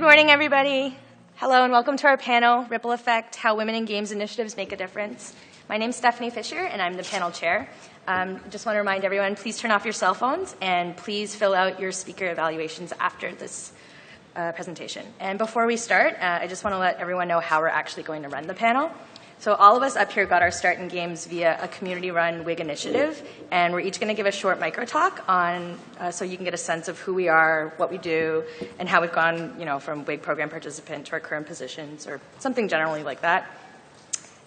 Good morning, everybody. Hello, and welcome to our panel, Ripple Effect, How Women in Games Initiatives Make a Difference. My name's Stephanie Fisher, and I'm the panel chair. Just want to remind everyone, please turn off your cell phones, and please fill out your speaker evaluations after this presentation. And before we start, I just want to let everyone know how we're actually going to run the panel. So all of us up here got our start in games via a community-run WIG initiative, and we're each going to give a short micro talk on, so you can get a sense of who we are, what we do, and how we've gone, from WIG program participant to our current positions, or something generally like that.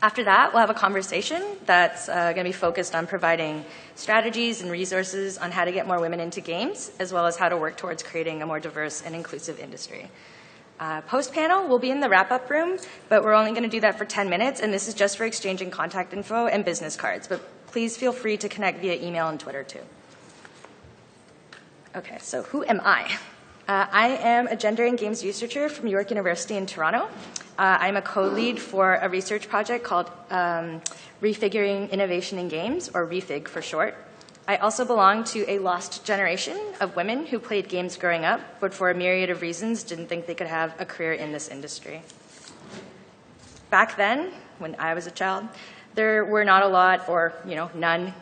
After that, we'll have a conversation that's going to be focused on providing strategies and resources on how to get more women into games, as well as how to work towards creating a more diverse and inclusive industry. Post-panel, we'll be in the wrap-up room, but we're only going to do that for 10 minutes, and this is just for exchanging contact info and business cards. But please feel free to connect via email and Twitter, too. Okay, so who am I? I am a gender and games researcher from York University in Toronto. I'm a co-lead for a research project called Refiguring Innovation in Games, or REFIG for short. I also belong to a lost generation of women who played games growing up, but for a myriad of reasons didn't think they could have a career in this industry. Back then, when I was a child, there were not a lot, or none,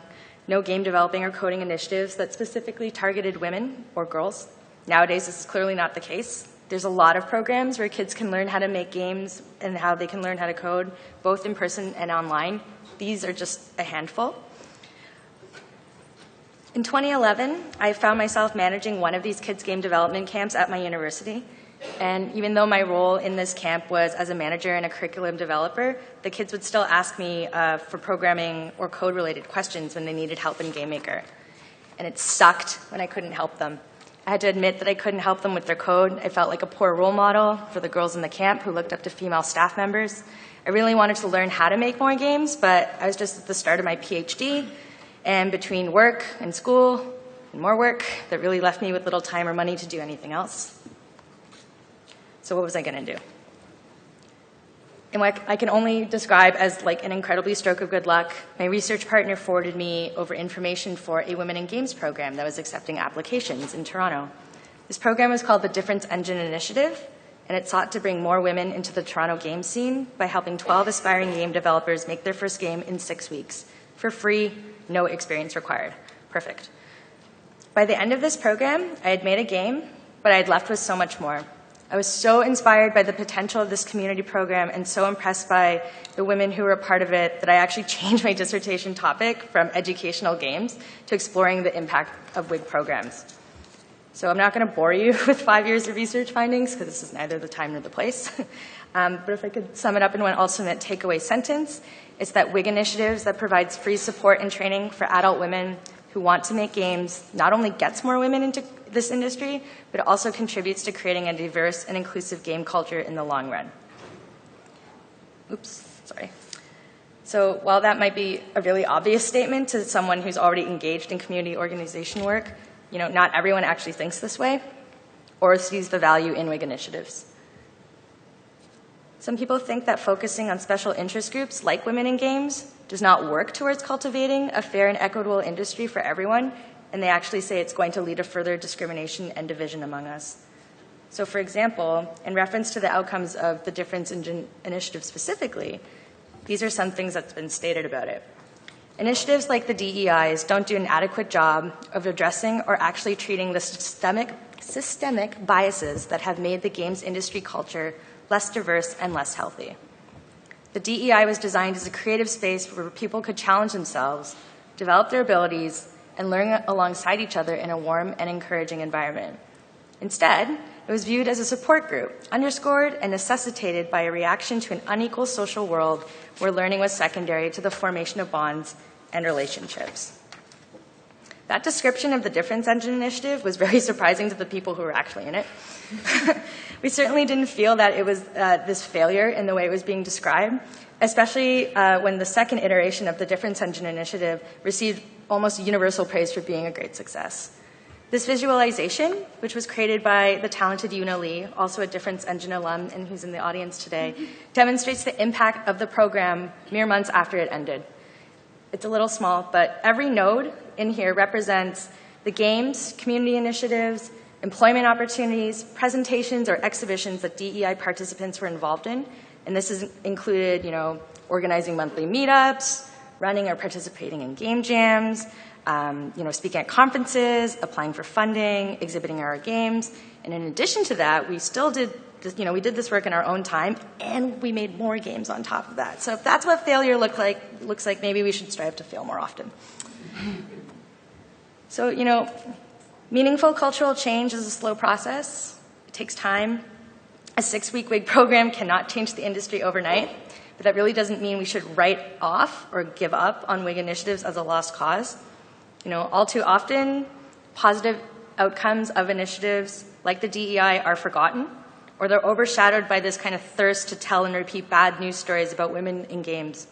no game developing or coding initiatives that specifically targeted women or girls. Nowadays, this is clearly not the case. There's a lot of programs where kids can learn how to make games and how they can learn how to code, both in person and online. These are just a handful. In 2011, I found myself managing one of these kids' game development camps at my university. And even though my role in this camp was as a manager and a curriculum developer, the kids would still ask me for programming or code-related questions when they needed help in GameMaker. And it sucked when I couldn't help them. I had to admit that I couldn't help them with their code. I felt like a poor role model for the girls in the camp who looked up to female staff members. I really wanted to learn how to make more games, but I was just at the start of my PhD. And between work and school and more work, that really left me with little time or money to do anything else. So what was I going to do? And what I can only describe as like an incredibly stroke of good luck, my research partner forwarded me over information for a Women in Games program that was accepting applications in Toronto. This program was called the Difference Engine Initiative, and it sought to bring more women into the Toronto game scene by helping 12 aspiring game developers make their first game in 6 weeks, for free, no experience required. Perfect. By the end of this program, I had made a game, but I had left with so much more. I was so inspired by the potential of this community program and so impressed by the women who were a part of it that I actually changed my dissertation topic from educational games to exploring the impact of WIG programs. So I'm not going to bore you with 5 years of research findings, because this is neither the time nor the place. But if I could sum it up in one ultimate takeaway sentence, it's that WIG initiatives that provides free support and training for adult women who want to make games not only gets more women into this industry, but it also contributes to creating a diverse and inclusive game culture in the long run. Oops, sorry. So while that might be a really obvious statement to someone who's already engaged in community organization work, not everyone actually thinks this way or sees the value in WIG initiatives. Some people think that focusing on special interest groups like women in games does not work towards cultivating a fair and equitable industry for everyone, and they actually say it's going to lead to further discrimination and division among us. So for example, in reference to the outcomes of the Difference Engine Initiative specifically, these are some things that's been stated about it. Initiatives like the DEIs don't do an adequate job of addressing or actually treating the systemic biases that have made the games industry culture less diverse and less healthy. The DEI was designed as a creative space where people could challenge themselves, develop their abilities, and learn alongside each other in a warm and encouraging environment. Instead, it was viewed as a support group, underscored and necessitated by a reaction to an unequal social world where learning was secondary to the formation of bonds and relationships. That description of the Difference Engine Initiative was very surprising to the people who were actually in it. We certainly didn't feel that it was this failure in the way it was being described, especially when the second iteration of the Difference Engine Initiative received almost universal praise for being a great success. This visualization, which was created by the talented Yuna Lee, also a Difference Engine alum and who's in the audience today, demonstrates the impact of the program mere months after it ended. It's a little small, but every node in here represents the games, community initiatives, employment opportunities, presentations, or exhibitions that DEI participants were involved in. And this is included, organizing monthly meetups, running or participating in game jams, speaking at conferences, applying for funding, exhibiting our games. And in addition to that, we still did this, we did this work in our own time, and we made more games on top of that. So if that's what failure looks like, maybe we should strive to fail more often. So, meaningful cultural change is a slow process. It takes time. A 6-week WIG program cannot change the industry overnight, but that really doesn't mean we should write off or give up on WIG initiatives as a lost cause. All too often, positive outcomes of initiatives like the DEI are forgotten, or they're overshadowed by this kind of thirst to tell and repeat bad news stories about women in games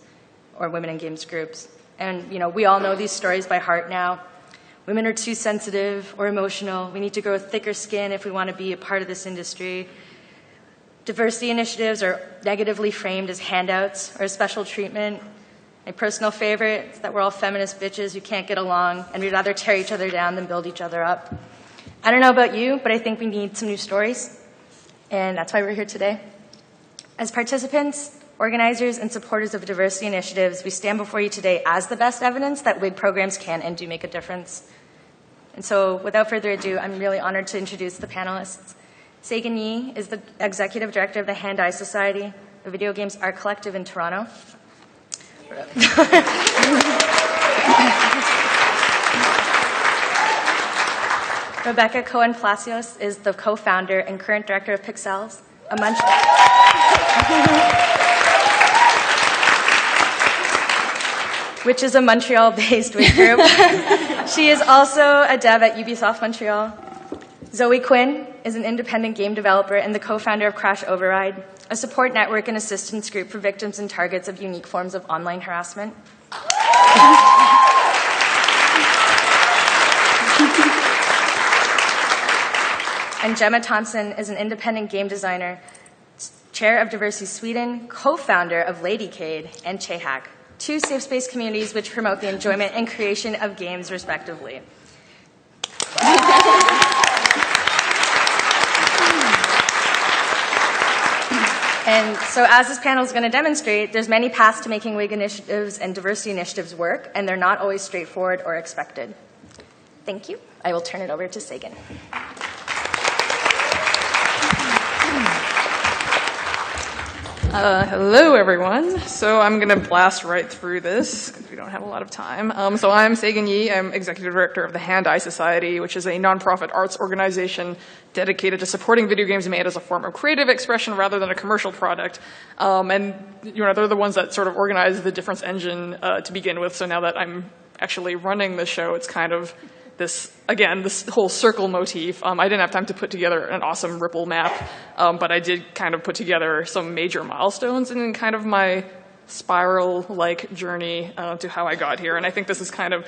or women in games groups. And, we all know these stories by heart now. Women are too sensitive or emotional. We need to grow a thicker skin if we want to be a part of this industry. Diversity initiatives are negatively framed as handouts or special treatment. My personal favorite is that we're all feminist bitches who can't get along, and we'd rather tear each other down than build each other up. I don't know about you, but I think we need some new stories, and that's why we're here today. As participants, organizers, and supporters of diversity initiatives, we stand before you today as the best evidence that WIG programs can and do make a difference. And so, without further ado, I'm really honored to introduce the panelists. Sagan Yee is the Executive Director of the Hand-Eye Society, a video games art collective in Toronto. Rebecca Cohen-Palacios is the co-founder and current director of Pixels, a which is a Montreal-based WIG group. She is also a dev at Ubisoft Montreal. Zoe Quinn is an independent game developer and the co-founder of Crash Override, a support network and assistance group for victims and targets of unique forms of online harassment. And Gemma Thomson is an independent game designer, chair of Diversi Sweden, co-founder of Ladycade and Chehack, 2 safe space communities which promote the enjoyment and creation of games, respectively. And so as this panel is going to demonstrate, there's many paths to making WIG initiatives and diversity initiatives work, and they're not always straightforward or expected. Thank you. I will turn it over to Sagan. Hello, everyone. So I'm going to blast right through this because we don't have a lot of time. So I'm Sagan Yee. I'm Executive Director of the Hand-Eye Society, which is a nonprofit arts organization dedicated to supporting video games made as a form of creative expression rather than a commercial product. And they're the ones that sort of organize the Difference Engine to begin with. So now that I'm actually running the show, it's kind of this whole circle motif. I didn't have time to put together an awesome ripple map, but I did kind of put together some major milestones in kind of my spiral-like journey to how I got here. And I think this is kind of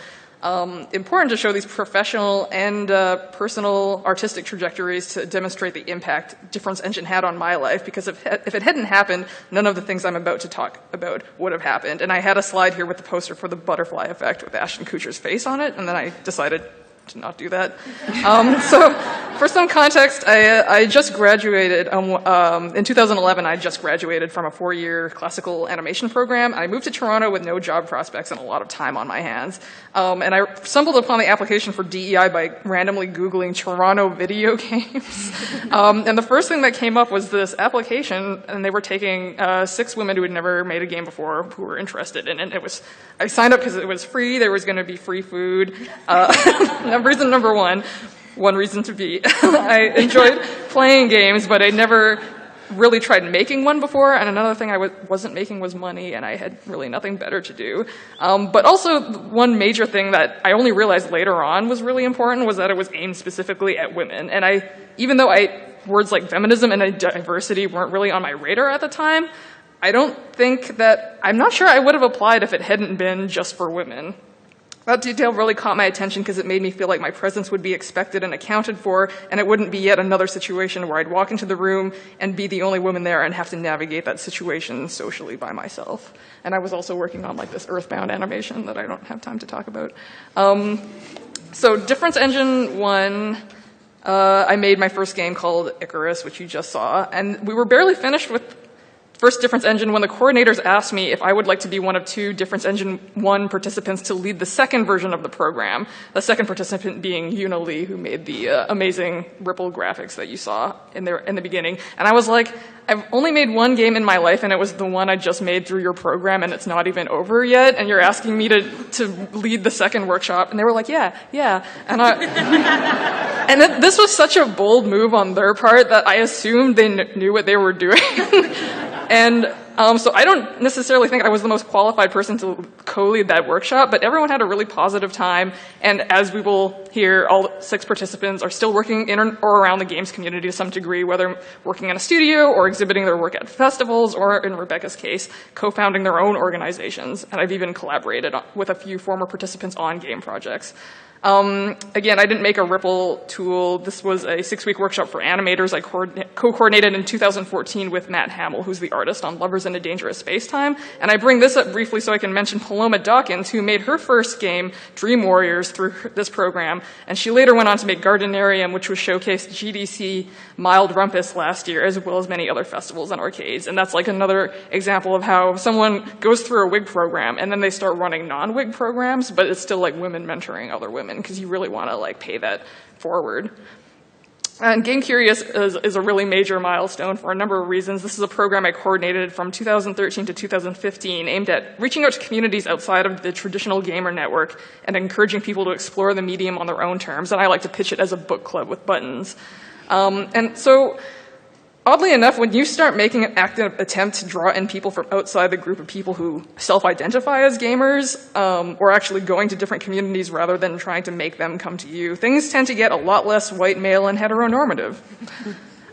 important to show these professional and personal artistic trajectories to demonstrate the impact Difference Engine had on my life, because if it hadn't happened, none of the things I'm about to talk about would have happened. And I had a slide here with the poster for the butterfly effect with Ashton Kutcher's face on it, and then I decided to not do that. So for some context, I just graduated, in 2011, I just graduated from a 4-year classical animation program. I moved to Toronto with no job prospects and a lot of time on my hands. And I stumbled upon the application for DEI by randomly Googling Toronto video games. And the first thing that came up was this application, and they were taking 6 women who had never made a game before who were interested. And I signed up because it was free, there was going to be free food. Reason number one reason to be. I enjoyed playing games, but I never really tried making one before, and another thing I wasn't making was money, and I had really nothing better to do. But also, one major thing that I only realized later on was really important was that it was aimed specifically at women. And even though words like feminism and diversity weren't really on my radar at the time, I'm not sure I would have applied if it hadn't been just for women. That detail really caught my attention because it made me feel like my presence would be expected and accounted for, and it wouldn't be yet another situation where I'd walk into the room and be the only woman there and have to navigate that situation socially by myself. And I was also working on this Earthbound animation that I don't have time to talk about. So Difference Engine 1, I made my first game called Icarus, which you just saw, and we were barely finished with first Difference Engine when the coordinators asked me if I would like to be one of 2 Difference Engine 1 participants to lead the second version of the program, the second participant being Yuna Lee, who made the amazing Ripple graphics that you saw in the beginning. And I was like, I've only made one game in my life, and it was the one I just made through your program, and it's not even over yet, and you're asking me to lead the second workshop. And they were like, yeah. And this was such a bold move on their part that I assumed they knew what they were doing. And so I don't necessarily think I was the most qualified person to co-lead that workshop, but everyone had a really positive time. And as we will hear, all 6 participants are still working in or around the games community to some degree, whether working in a studio or exhibiting their work at festivals, or in Rebecca's case, co-founding their own organizations. And I've even collaborated with a few former participants on game projects. Again, I didn't make a Ripple tool. This was a 6-week workshop for animators I co-coordinated in 2014 with Matt Hamill, who's the artist on Lovers in a Dangerous Space-Time. And I bring this up briefly so I can mention Paloma Dawkins, who made her first game, Dream Warriors, through this program. And she later went on to make Gardenarium, which was showcased at GDC Mild Rumpus last year, as well as many other festivals and arcades. And that's like another example of how someone goes through a WIG program, and then they start running non-WIG programs, but it's still like women mentoring other women, because you really want to like pay that forward. And Game Curious is a really major milestone for a number of reasons. This is a program I coordinated from 2013 to 2015, aimed at reaching out to communities outside of the traditional gamer network and encouraging people to explore the medium on their own terms. And I like to pitch it as a book club with buttons. And so, oddly enough, when you start making an active attempt to draw in people from outside the group of people who self-identify as gamers, or actually going to different communities rather than trying to make them come to you, things tend to get a lot less white male and heteronormative.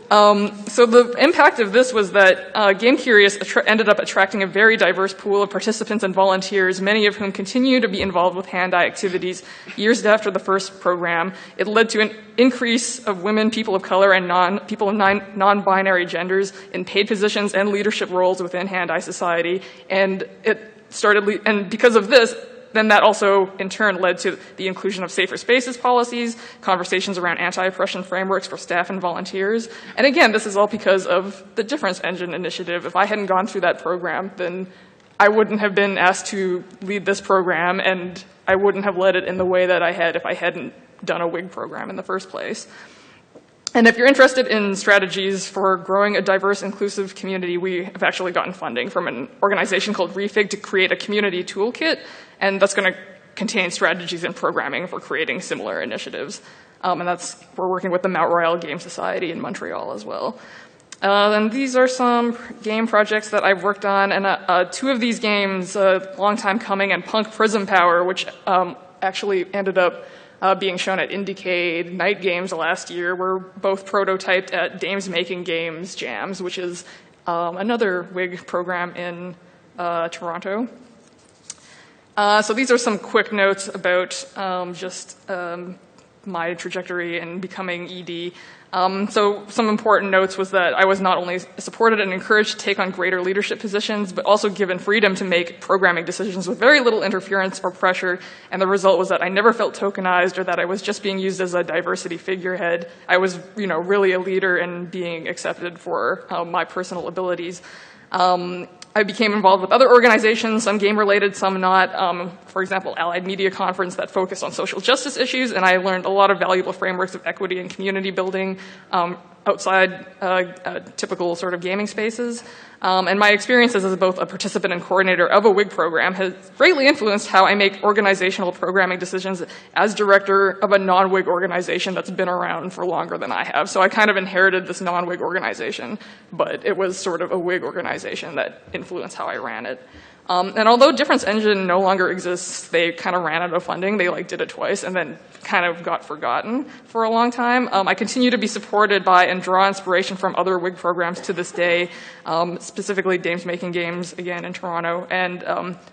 So the impact of this was that Game Curious ended up attracting a very diverse pool of participants and volunteers, many of whom continue to be involved with hand-eye activities years after the first program. It led to an increase of women, people of color, and people of non-binary genders in paid positions and leadership roles within hand-eye society. And and because of this, then that also, in turn, led to the inclusion of safer spaces policies, conversations around anti-oppression frameworks for staff and volunteers. And again, this is all because of the Difference Engine initiative. If I hadn't gone through that program, then I wouldn't have been asked to lead this program, and I wouldn't have led it in the way that I had if I hadn't done a WIG program in the first place. And if you're interested in strategies for growing a diverse, inclusive community, we have actually gotten funding from an organization called Refig to create a community toolkit, and that's going to contain strategies and programming for creating similar initiatives. And we're working with the Mount Royal Game Society in Montreal as well. And these are some game projects that I've worked on, and 2 of these games, Long Time Coming and Punk Prism Power, which actually ended up being shown at Indiecade Night Games last year, were both prototyped at Dames Making Games Jams, which is another WIG program in Toronto. So these are some quick notes about my trajectory in becoming ED. So some important notes was that I was not only supported and encouraged to take on greater leadership positions, but also given freedom to make programming decisions with very little interference or pressure. And the result was that I never felt tokenized or that I was just being used as a diversity figurehead. I was, really a leader and being accepted for my personal abilities. I became involved with other organizations, some game-related, some not. For example, Allied Media Conference that focused on social justice issues, and I learned a lot of valuable frameworks of equity and community building outside typical sort of gaming spaces. And my experiences as both a participant and coordinator of a WIG program has greatly influenced how I make organizational programming decisions as director of a non-WIG organization that's been around for longer than I have. So I kind of inherited this non-WIG organization, but it was sort of a WIG organization that influenced how I ran it. And although Difference Engine no longer exists, they kind of ran out of funding. They did it twice and then kind of got forgotten for a long time. I continue to be supported by and draw inspiration from other WIG programs to this day, specifically Dames Making Games, again, in Toronto, and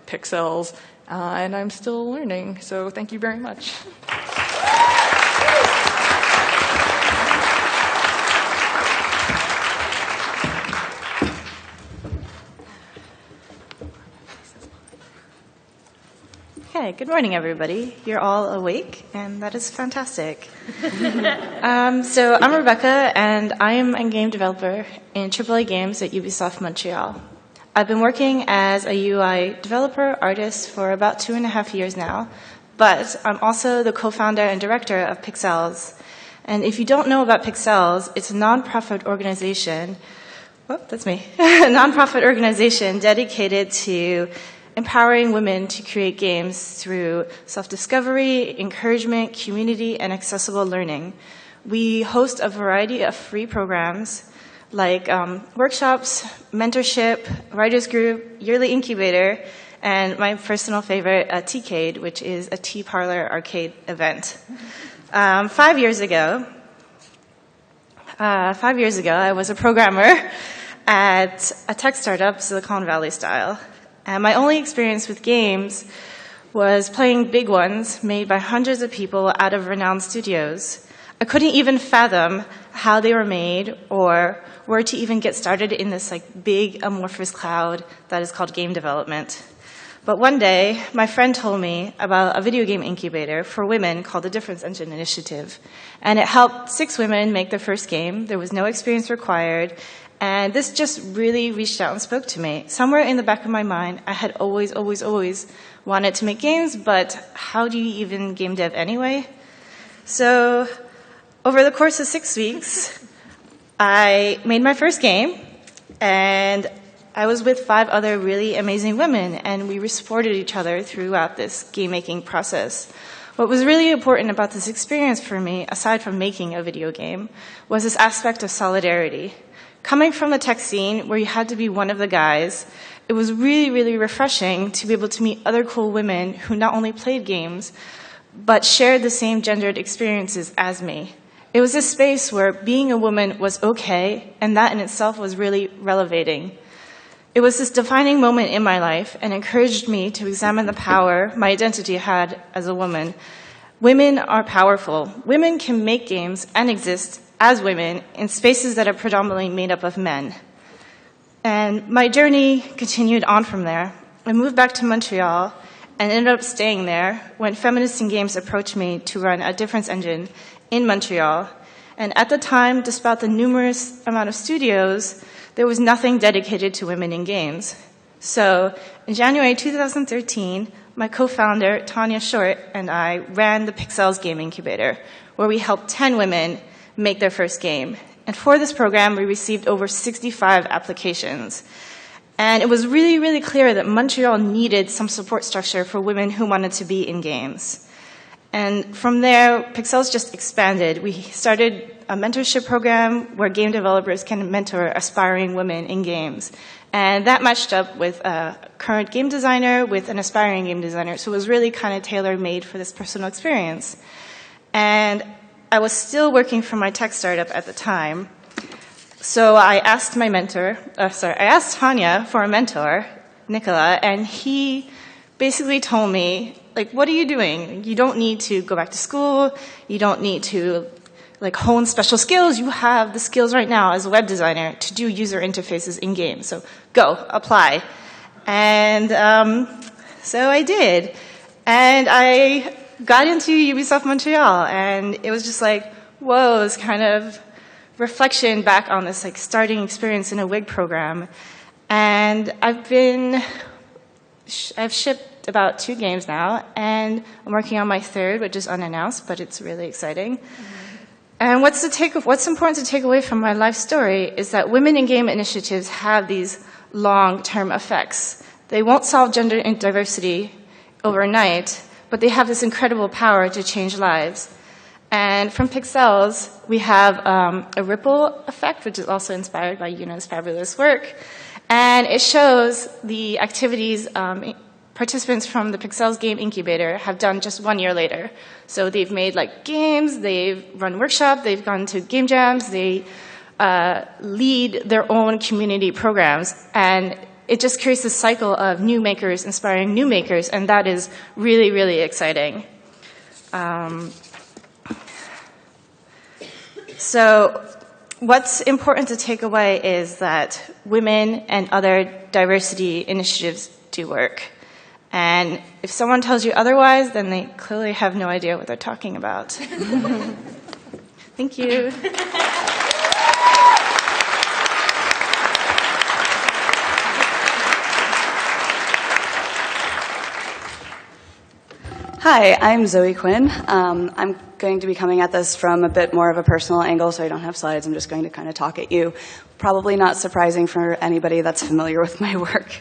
Pixels. And I'm still learning, so thank you very much. Okay, good morning, everybody. You're all awake, and that is fantastic. So I'm Rebecca, and I am a game developer in AAA games at Ubisoft Montreal. I've been working as a UI developer artist for about 2.5 years now, but I'm also the co-founder and director of Pixels. And if you don't know about Pixels, it's a nonprofit organization. Oh, that's me. A nonprofit organization dedicated to empowering women to create games through self-discovery, encouragement, community, and accessible learning. We host a variety of free programs like workshops, mentorship, writers group, yearly incubator, and my personal favorite, T-Cade, which is a tea parlor arcade event. 5 years ago, I was a programmer at a tech startup, Silicon Valley style. And my only experience with games was playing big ones made by hundreds of people out of renowned studios. I couldn't even fathom how they were made or where to even get started in this big amorphous cloud that is called game development. But one day, my friend told me about a video game incubator for women called the Difference Engine Initiative. And it helped 6 women make their first game. There was no experience required. And this just really reached out and spoke to me. Somewhere in the back of my mind, I had always wanted to make games, but how do you even game dev anyway? So over the course of 6 weeks, I made my first game, and I was with 5 other really amazing women, and we supported each other throughout this game-making process. What was really important about this experience for me, aside from making a video game, was this aspect of solidarity. Coming from the tech scene where you had to be one of the guys, it was really refreshing to be able to meet other cool women who not only played games, but shared the same gendered experiences as me. It was a space where being a woman was okay, and that in itself was really relevating. It was this defining moment in my life and encouraged me to examine the power my identity had as a woman. Women are powerful. Women can make games and exist as women in spaces that are predominantly made up of men. And my journey continued on from there. I moved back to Montreal and ended up staying there when Feminists in Games approached me to run a difference engine in Montreal. And at the time, despite the numerous amount of studios, there was nothing dedicated to women in games. So in January 2013, my co-founder, Tanya Short, and I ran the Pixels Game Incubator, where we helped 10 women make their first game. And for this program, we received over 65 applications. And it was really clear that Montreal needed some support structure for women who wanted to be in games. And from there, Pixels just expanded. We started a mentorship program where game developers can mentor aspiring women in games. And that matched up with a current game designer with an aspiring game designer. So it was really kind of tailor-made for this personal experience. And I was still working for my tech startup at the time. So I asked I asked Tanya for a mentor, Nicola, and he basically told me, what are you doing? You don't need to go back to school. You don't need to hone special skills. You have the skills right now as a web designer to do user interfaces in games. So go, apply. And so I did. And I got into Ubisoft Montreal, and it was just whoa, this kind of reflection back on this starting experience in a WIG program. And I've shipped about 2 games now, and I'm working on my 3rd, which is unannounced, but it's really exciting. And what's important to take away from my life story is that women in game initiatives have these long-term effects. They won't solve gender diversity overnight, but they have this incredible power to change lives. And from Pixels, we have a ripple effect, which is also inspired by Yuna's fabulous work. And it shows the activities participants from the Pixels Game Incubator have done just 1 year later. So they've made games, they've run workshops, they've gone to game jams, they lead their own community programs. And it just creates this cycle of new makers inspiring new makers, and that is really exciting. So what's important to take away is that women and other diversity initiatives do work. And if someone tells you otherwise, then they clearly have no idea what they're talking about. Thank you. Hi, I'm Zoe Quinn. I'm going to be coming at this from a bit more of a personal angle, so I don't have slides. I'm just going to kind of talk at you. Probably not surprising for anybody that's familiar with my work.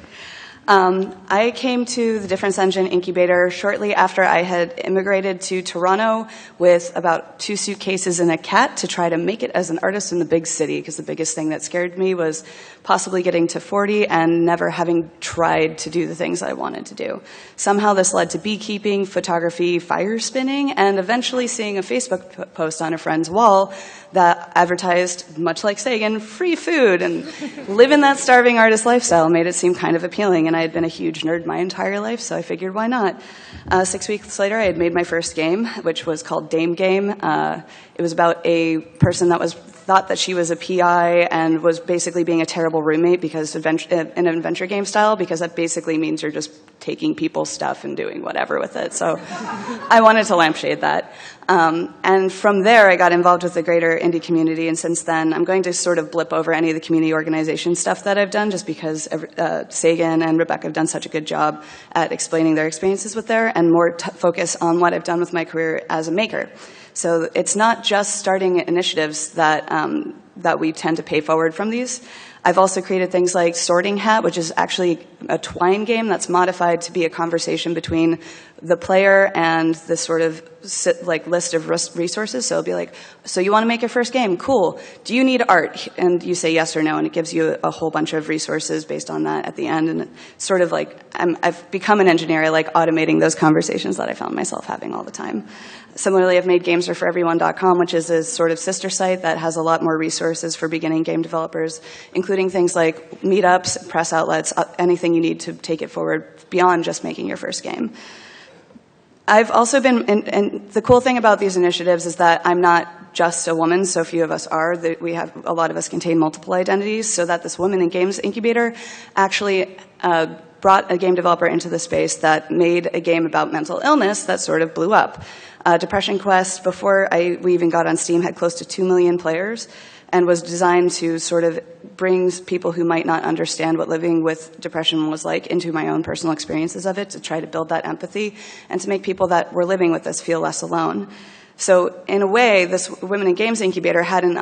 I came to the Difference Engine incubator shortly after I had immigrated to Toronto with about 2 suitcases and a cat to try to make it as an artist in the big city, because the biggest thing that scared me was possibly getting to 40 and never having tried to do the things I wanted to do. Somehow this led to beekeeping, photography, fire spinning, and eventually seeing a Facebook post on a friend's wall that advertised, much like Sagan, free food, and living that starving artist lifestyle made it seem kind of appealing, and I had been a huge nerd my entire life, so I figured why not. 6 weeks later, I had made my first game, which was called Dame Game. It was about a person that thought that she was a PI and was basically being a terrible roommate because in an adventure game style, because that basically means you're just taking people's stuff and doing whatever with it. So I wanted to lampshade that. And from there, I got involved with the greater indie community, and since then, I'm going to sort of blip over any of the community organization stuff that I've done, just because Sagan and Rebecca have done such a good job at explaining their experiences with there, and more focus on what I've done with my career as a maker. So it's not just starting initiatives that we tend to pay forward from these. I've also created things like Sorting Hat, which is actually a twine game that's modified to be a conversation between the player and the sort of list of resources. So it'll be like, so you want to make your first game? Cool. Do you need art? And you say yes or no, and it gives you a whole bunch of resources based on that at the end. And it's sort of like, I've become an engineer. I like automating those conversations that I found myself having all the time. Similarly, I've made GamesAreForEveryone.com, which is a sort of sister site that has a lot more resources for beginning game developers, including things like meetups, press outlets, anything you need to take it forward beyond just making your first game. I've also been, and the cool thing about these initiatives is that I'm not just a woman, so few of us are. A lot of us contain multiple identities, so that this Women in Games incubator actually brought a game developer into the space that made a game about mental illness that sort of blew up. Depression Quest, before we even got on Steam, had close to 2 million players and was designed to sort of bring people who might not understand what living with depression was like into my own personal experiences of it, to try to build that empathy and to make people that were living with this feel less alone. So in a way, this Women in Games incubator had an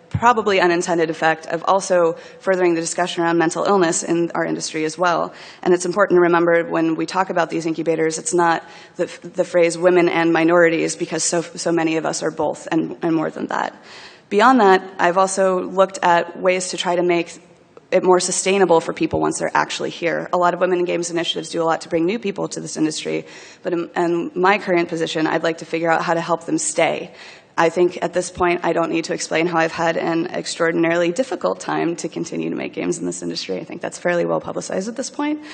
probably unintended effect of also furthering the discussion around mental illness in our industry as well. And it's important to remember when we talk about these incubators, it's not the phrase women and minorities, because so many of us are both and more than that. Beyond that, I've also looked at ways to try to make it more sustainable for people once they're actually here. A lot of Women in Games initiatives do a lot to bring new people to this industry, but in my current position, I'd like to figure out how to help them stay. I think at this point, I don't need to explain how I've had an extraordinarily difficult time to continue to make games in this industry. I think that's fairly well publicized at this point.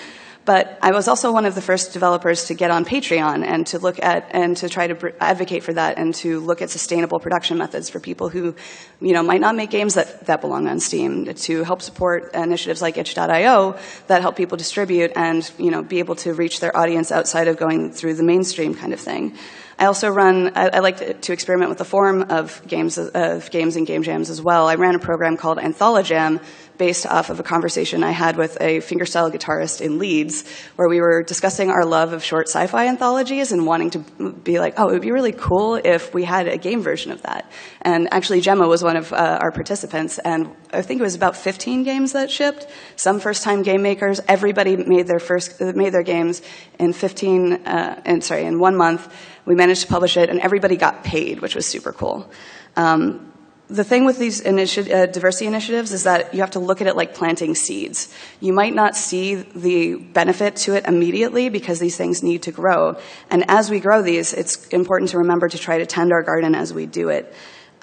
But I was also one of the first developers to get on Patreon and to look at and to try to advocate for that and to look at sustainable production methods for people who, might not make games that belong on Steam, to help support initiatives like itch.io that help people distribute and, be able to reach their audience outside of going through the mainstream kind of thing. I also I like to experiment with the form of games and game jams as well. I ran a program called Antholojam, based off of a conversation I had with a fingerstyle guitarist in Leeds, where we were discussing our love of short sci-fi anthologies and wanting to be like, oh, it would be really cool if we had a game version of that. And actually, Gemma was one of our participants, and I think it was about 15 games that shipped. Some first-time game makers. Everybody made their games in 1 month. We managed to publish it, and everybody got paid, which was super cool. The thing with these diversity initiatives is that you have to look at it like planting seeds. You might not see the benefit to it immediately because these things need to grow. And as we grow these, it's important to remember to try to tend our garden as we do it.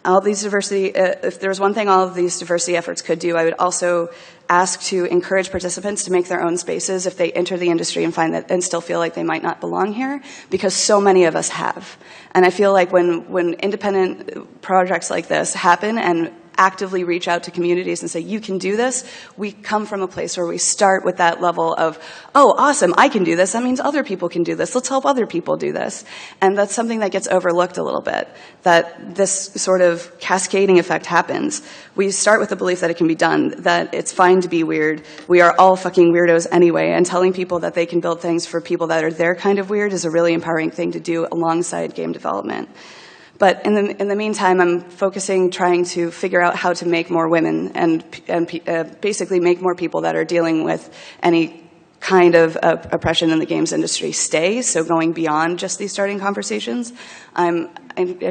All these diversity, if there was one thing all of these diversity efforts could do, I would also ask to encourage participants to make their own spaces if they enter the industry and find that and still feel like they might not belong here, because so many of us have. And I feel like when independent projects like this happen and actively reach out to communities and say, you can do this, we come from a place where we start with that level of, oh, awesome, I can do this. That means other people can do this. Let's help other people do this. And that's something that gets overlooked a little bit, that this sort of cascading effect happens. We start with the belief that it can be done, that it's fine to be weird. We are all fucking weirdos anyway, and telling people that they can build things for people that are their kind of weird is a really empowering thing to do alongside game development. But in the meantime, I'm focusing, trying to figure out how to make more women and basically make more people that are dealing with any kind of oppression in the games industry stay, so going beyond just these starting conversations. I'm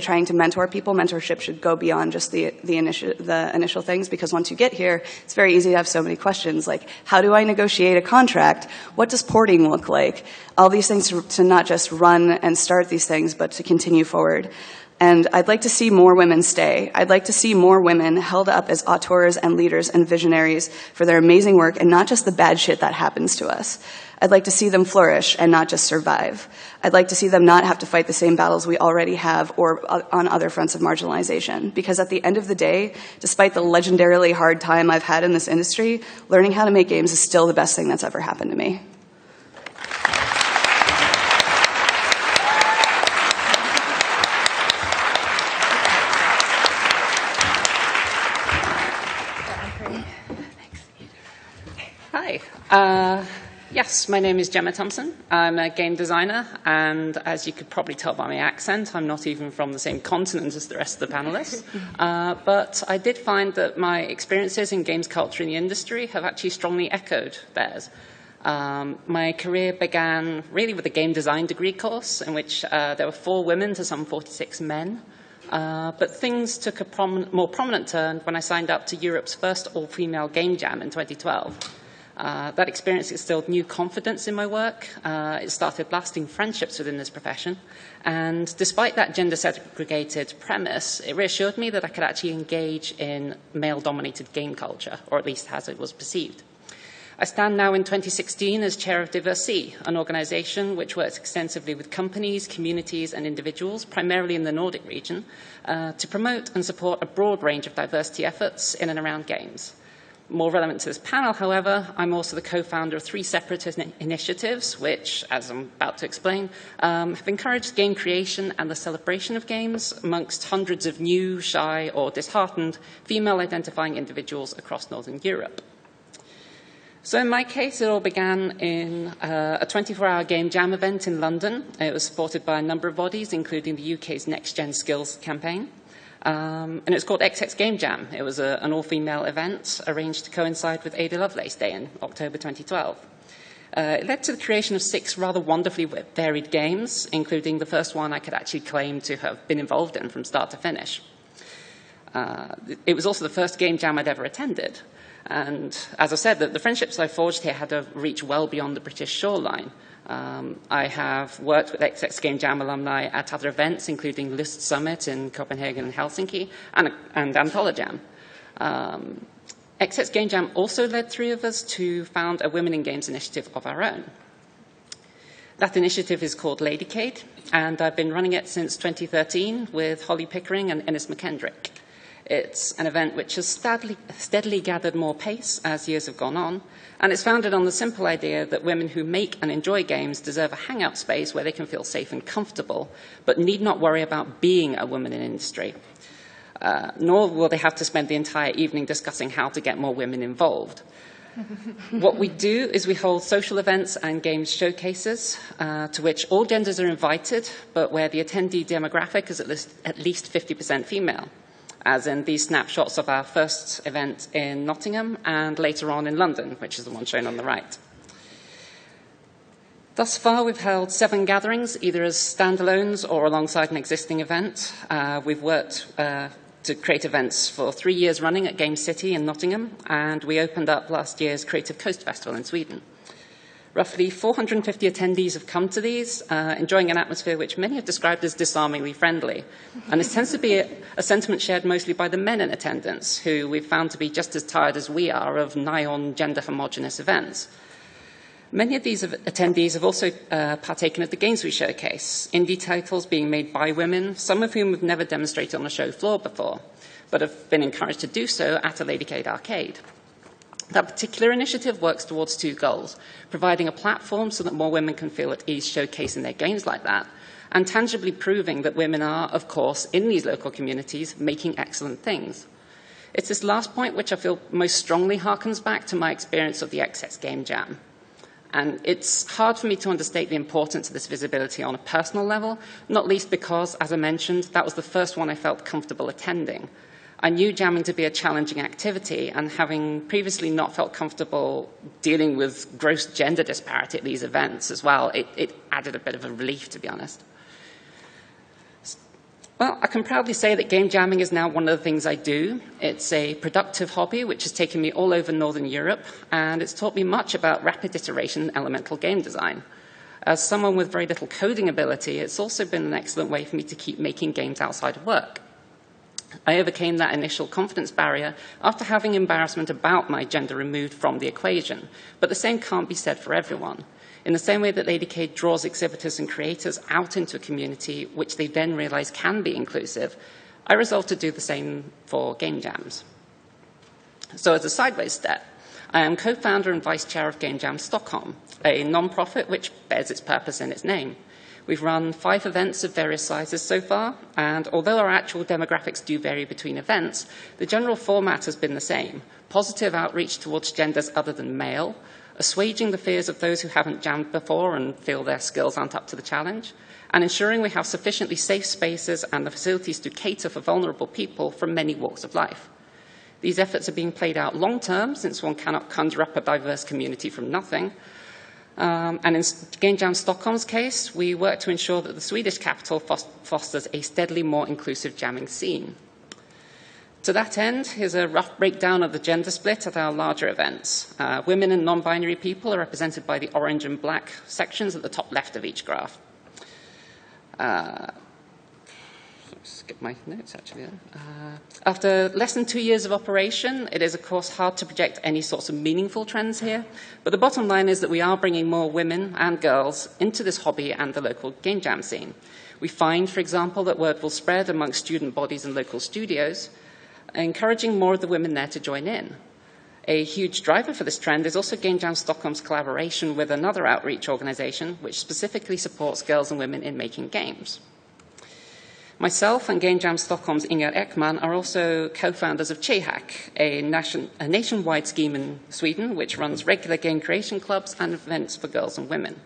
trying to mentor people. Mentorship should go beyond just the initial things, because once you get here, it's very easy to have so many questions, like, how do I negotiate a contract? What does porting look like? All these things to not just run and start these things, but to continue forward. And I'd like to see more women stay. I'd like to see more women held up as auteurs and leaders and visionaries for their amazing work, and not just the bad shit that happens to us. I'd like to see them flourish and not just survive. I'd like to see them not have to fight the same battles we already have or on other fronts of marginalization. Because at the end of the day, despite the legendarily hard time I've had in this industry, learning how to make games is still the best thing that's ever happened to me. Hi. Yes, my name is Gemma Thomson. I'm a game designer, and as you could probably tell by my accent, I'm not even from the same continent as the rest of the panelists. But I did find that my experiences in games culture in the industry have actually strongly echoed theirs. My career began really with a game design degree course in which there were 4 women to some 46 men. But things took a more prominent turn when I signed up to Europe's first all-female game jam in 2012. That experience instilled new confidence in my work. It started lasting friendships within this profession. And despite that gender-segregated premise, it reassured me that I could actually engage in male-dominated game culture, or at least as it was perceived. I stand now in 2016 as chair of Diversi, an organization which works extensively with companies, communities, and individuals, primarily in the Nordic region, to promote and support a broad range of diversity efforts in and around games. More relevant to this panel, however, I'm also the co-founder of 3 separate initiatives, which, as I'm about to explain, have encouraged game creation and the celebration of games amongst hundreds of new, shy, or disheartened female-identifying individuals across Northern Europe. So in my case, it all began in a 24-hour game jam event in London. It was supported by a number of bodies, including the UK's Next Gen Skills campaign. And it was called XX Game Jam. It was an all-female event arranged to coincide with Ada Lovelace Day in October 2012. It led to the creation of 6 rather wonderfully varied games, including the first one I could actually claim to have been involved in from start to finish. It was also the first game jam I'd ever attended. And as I said, the friendships I forged here had to reach well beyond the British shoreline. I have worked with XX Game Jam alumni at other events, including List Summit in Copenhagen and Helsinki, and Antholojam. XX Game Jam also led 3 of us to found a Women in Games initiative of our own. That initiative is called Ladycade, and I've been running it since 2013 with Holly Pickering and Ennis McKendrick. It's an event which has steadily gathered more pace as years have gone on, and it's founded on the simple idea that women who make and enjoy games deserve a hangout space where they can feel safe and comfortable, but need not worry about being a woman in industry. Nor will they have to spend the entire evening discussing how to get more women involved. What we do is we hold social events and games showcases to which all genders are invited, but where the attendee demographic is at least 50% female, as in these snapshots of our first event in Nottingham and later on in London, which is the one shown on the right. Thus far, we've held 7 gatherings, either as standalones or alongside an existing event. We've worked to create events for 3 years running at Game City in Nottingham, and we opened up last year's Creative Coast Festival in Sweden. Roughly 450 attendees have come to these, enjoying an atmosphere which many have described as disarmingly friendly. And it tends to be a sentiment shared mostly by the men in attendance, who we've found to be just as tired as we are of nigh-on gender-homogenous events. Many of these attendees have also partaken at the games we showcase, indie titles being made by women, some of whom have never demonstrated on a show floor before. but have been encouraged to do so at a Ladycade arcade. That particular initiative works towards two goals: providing a platform so that more women can feel at ease showcasing their games like that, and tangibly proving that women are, of course, in these local communities, making excellent things. It's this last point which I feel most strongly harkens back to my experience of the XX Game Jam. And it's hard for me to understate the importance of this visibility on a personal level, not least because, as I mentioned, that was the first one I felt comfortable attending. I knew jamming to be a challenging activity, and having previously not felt comfortable dealing with gross gender disparity at these events as well, it added a bit of a relief, to be honest. Well, I can proudly say that game jamming is now one of the things I do. It's a productive hobby which has taken me all over Northern Europe, and it's taught me much about rapid iteration and elemental game design. As someone with very little coding ability, it's also been an excellent way for me to keep making games outside of work. I overcame that initial confidence barrier after having embarrassment about my gender removed from the equation, but the same can't be said for everyone. In the same way that Ladycade draws exhibitors and creators out into a community which they then realize can be inclusive, I resolved to do the same for game jams. So as a sideways step, I am co-founder and vice chair of Game Jam Stockholm, a non-profit which bears its purpose in its name. We've run 5 events of various sizes so far, and although our actual demographics do vary between events, the general format has been the same: positive outreach towards genders other than male, assuaging the fears of those who haven't jammed before and feel their skills aren't up to the challenge, and ensuring we have sufficiently safe spaces and the facilities to cater for vulnerable people from many walks of life. These efforts are being played out long-term, since one cannot conjure up a diverse community from nothing. And in Game Jam Stockholm's case, we work to ensure that the Swedish capital fosters a steadily more inclusive jamming scene. To that end, here's a rough breakdown of the gender split at our larger events. Women and non-binary people are represented by the orange and black sections at the top left of each graph. Skip my notes, actually. After less than 2 years of operation, it is, of course, hard to project any sorts of meaningful trends here. But the bottom line is that we are bringing more women and girls into this hobby and the local game jam scene. We find, for example, that word will spread amongst student bodies and local studios, encouraging more of the women there to join in. A huge driver for this trend is also Game Jam Stockholm's collaboration with another outreach organization which specifically supports girls and women in making games. Myself and Game Jam Stockholm's Inger Ekman are also co-founders of Chehack, a nationwide scheme in Sweden which runs regular game creation clubs and events for girls and women.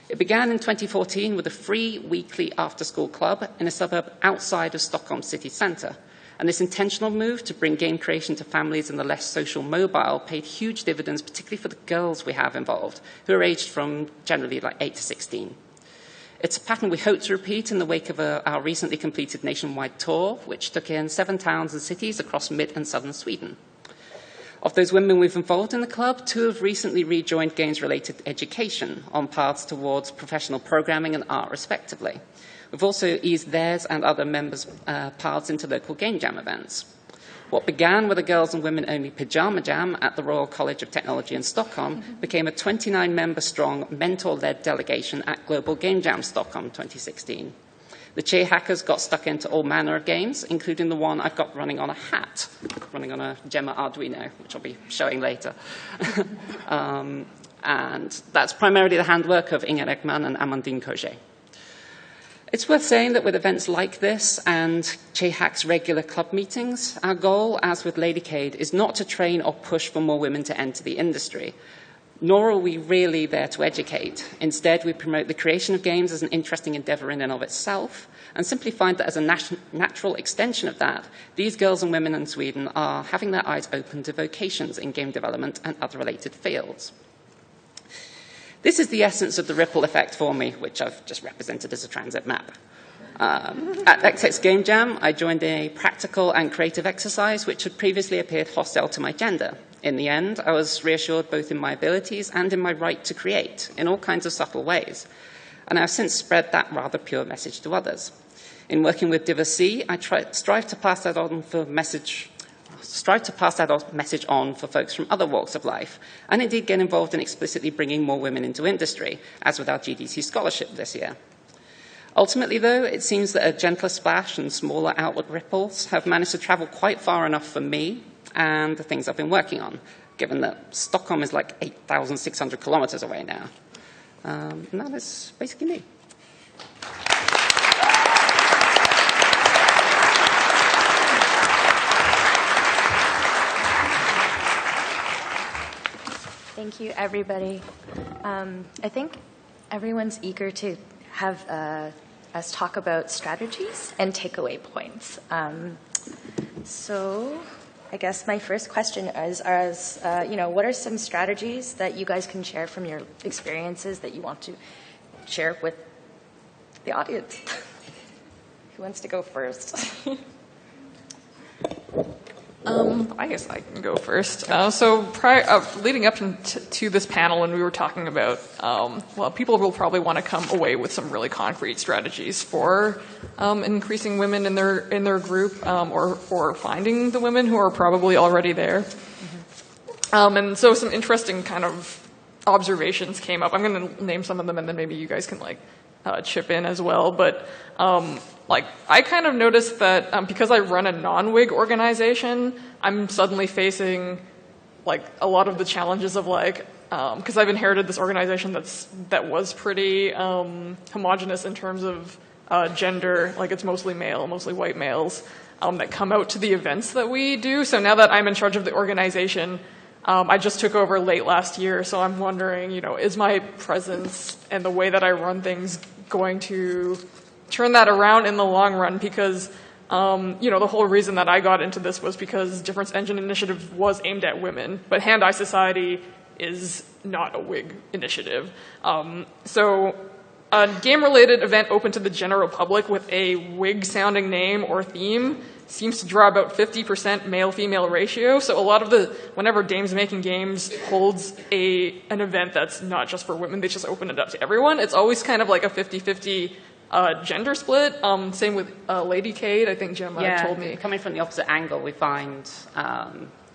It began in 2014 with a free weekly after-school club in a suburb outside of Stockholm city centre. And this intentional move to bring game creation to families in the less social mobile paid huge dividends, particularly for the girls we have involved, who are aged from generally like 8 to 16. It's a pattern we hope to repeat in the wake of our recently completed nationwide tour, which took in 7 towns and cities across mid and southern Sweden. Of those women we've involved in the club, 2 have recently rejoined games-related education on paths towards professional programming and art, respectively. We've also eased theirs and other members' paths into local game jam events. What began with a girls and women-only pyjama jam at the Royal College of Technology in Stockholm became a 29-member-strong mentor-led delegation at Global Game Jam Stockholm 2016. The Che hackers got stuck into all manner of games, including the one I've got running on a hat, running on a Gemma Arduino, which I'll be showing later. And that's primarily the handwork of Inger Ekman and Amandine Coget. It's worth saying that with events like this and Chehack's regular club meetings, our goal, as with Ladycade, is not to train or push for more women to enter the industry, nor are we really there to educate. Instead, we promote the creation of games as an interesting endeavor in and of itself, and simply find that as a natural extension of that, these girls and women in Sweden are having their eyes open to vocations in game development and other related fields. This is the essence of the ripple effect for me, which I've just represented as a transit map. At XX Game Jam, I joined a practical and creative exercise which had previously appeared hostile to my gender. In the end, I was reassured both in my abilities and in my right to create, in all kinds of subtle ways. And I've since spread that rather pure message to others. In working with Diversi, I strive to pass that message on for folks from other walks of life, and indeed get involved in explicitly bringing more women into industry, as with our GDC scholarship this year. Ultimately, though, it seems that a gentler splash and smaller outward ripples have managed to travel quite far enough for me and the things I've been working on, given that Stockholm is like 8,600 kilometers away now. And that is basically me. Thank you, everybody. I think everyone's eager to have us talk about strategies and takeaway points. So I guess my first question is, what are some strategies that you guys can share from your experiences that you want to share with the audience? Who wants to go first? I guess I can go first. Leading up to this panel, when we were talking about, people will probably want to come away with some really concrete strategies for increasing women in their group, or for finding the women who are probably already there. Mm-hmm. And so some interesting kind of observations came up. I'm going to name some of them, and then maybe you guys can chip in as well. But I kind of noticed that because I run a non-WIG organization, I'm suddenly facing a lot of the challenges of because I've inherited this organization that was pretty homogenous in terms of gender. It's mostly male, mostly white males that come out to the events that we do. So now that I'm in charge of the organization, I just took over late last year, so I'm wondering, is my presence and the way that I run things going to turn that around in the long run? Because, the whole reason that I got into this was because Difference Engine Initiative was aimed at women, but Hand-Eye Society is not a WIG initiative. So a game-related event open to the general public with a WIG-sounding name or theme seems to draw about 50% male-female ratio. So a lot of whenever Dames Making Games holds an event that's not just for women, they just open it up to everyone. It's always kind of like a 50-50 gender split. Same with Ladycade, I think Gemma told me. Coming from the opposite angle, we find,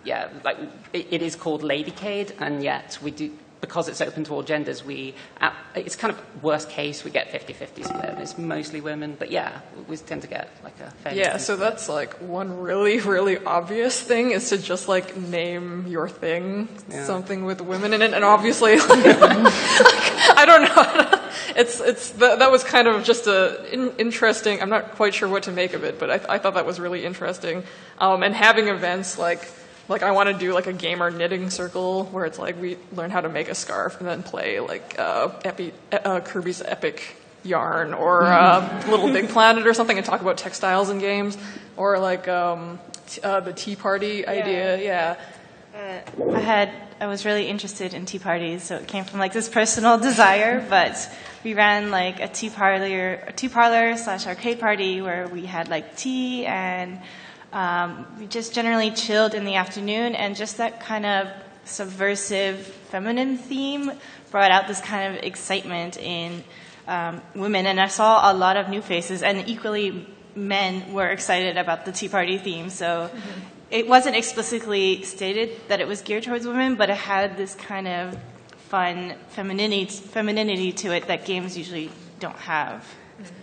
it is called Ladycade, and yet we do, because it's open to all genders, it's kind of worst case, we get 50-50 split. It's mostly women, but we tend to get a fair. Yeah, so that's one really, really obvious thing is to just name your thing something with women in it, and obviously, I don't know. That was kind of just interesting. I'm not quite sure what to make of it, but I thought that was really interesting. And having events like I want to do a gamer knitting circle where it's we learn how to make a scarf and then play Kirby's Epic Yarn or Little Big Planet or something and talk about textiles in games, or the Tea Party idea. Yeah. I was really interested in tea parties, so it came from this personal desire, but we ran a tea parlor / arcade party where we had tea, and we just generally chilled in the afternoon, and just that kind of subversive feminine theme brought out this kind of excitement in women, and I saw a lot of new faces, and equally men were excited about the tea party theme, so it wasn't explicitly stated that it was geared towards women, but it had this kind of fun femininity to it that games usually don't have.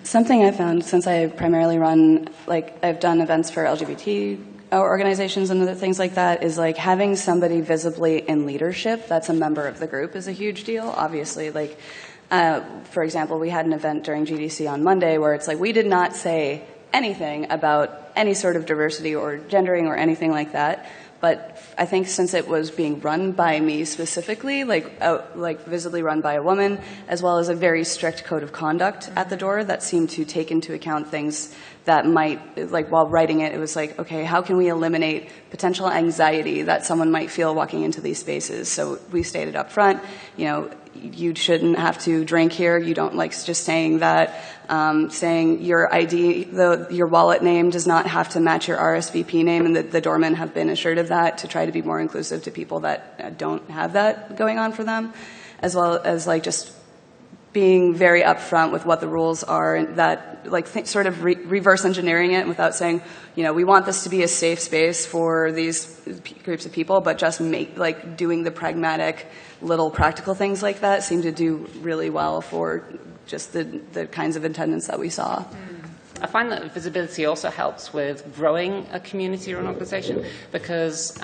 Something I found, since I primarily run, I've done events for LGBT organizations and other things like that, is having somebody visibly in leadership that's a member of the group is a huge deal. Obviously, for example, we had an event during GDC on Monday where it's we did not say anything about any sort of diversity or gendering or anything like that. But I think since it was being run by me specifically, visibly run by a woman, as well as a very strict code of conduct at the door that seemed to take into account things that might, while writing it, it was okay, how can we eliminate potential anxiety that someone might feel walking into these spaces? So we stated up front, you shouldn't have to drink here. You don't just saying that. Saying your ID, your wallet name does not have to match your RSVP name, and the doormen have been assured of that to try to be more inclusive to people that don't have that going on for them, as well as just being very upfront with what the rules are, and that sort of reverse engineering it without saying, we want this to be a safe space for these groups of people, but just doing the pragmatic little practical things like that seem to do really well for just the kinds of attendance that we saw. I find that visibility also helps with growing a community or an organization, because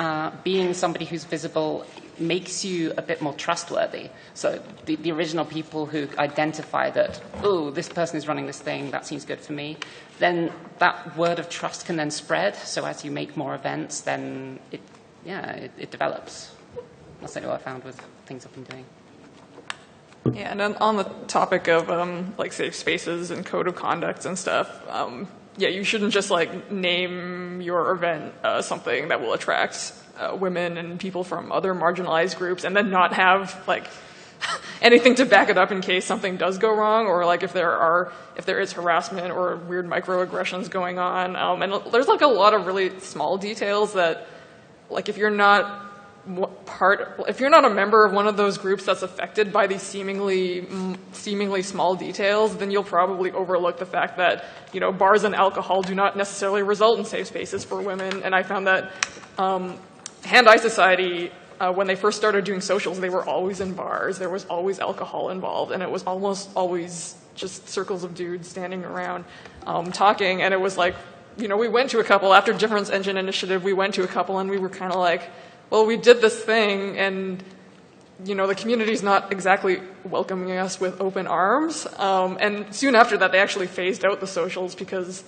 being somebody who's visible makes you a bit more trustworthy. So the original people who identify that, oh, this person is running this thing, that seems good for me, then that word of trust can then spread. So as you make more events, then it develops. That's what I found with things I've been doing. Yeah, and on the topic of like safe spaces and code of conduct and stuff, yeah, you shouldn't just like name your event something that will attract women and people from other marginalized groups, and then not have like anything to back it up in case something does go wrong, or like if there is harassment or weird microaggressions going on. And there's like a lot of really small details that, like, if you're not a member of one of those groups that's affected by these seemingly small details, then you'll probably overlook the fact that, you know, bars and alcohol do not necessarily result in safe spaces for women. And I found that Hand-Eye Society, when they first started doing socials, they were always in bars. There was always alcohol involved, and it was almost always just circles of dudes standing around talking. And it was like, you know, we went to a couple after Difference Engine Initiative. We went to a couple, and we were kind of like, well, we did this thing, and, you know, the community's not exactly welcoming us with open arms. And soon after that, they actually phased out the socials because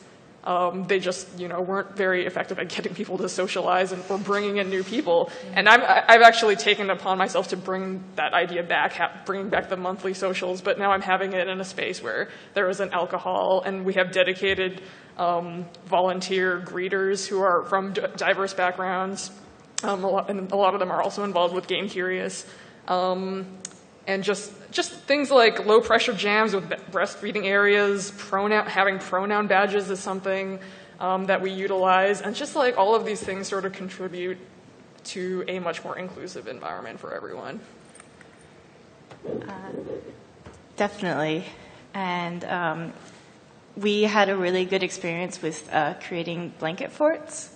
they just, you know, weren't very effective at getting people to socialize and or bringing in new people. And I've actually taken it upon myself to bring that idea back, bringing back the monthly socials, but now I'm having it in a space where there isn't alcohol, and we have dedicated volunteer greeters who are from diverse backgrounds. And a lot of them are also involved with Game Curious. And just things like low-pressure jams with breastfeeding areas, having pronoun badges is something that we utilize. And just like all of these things sort of contribute to a much more inclusive environment for everyone. Definitely. And we had a really good experience with creating blanket forts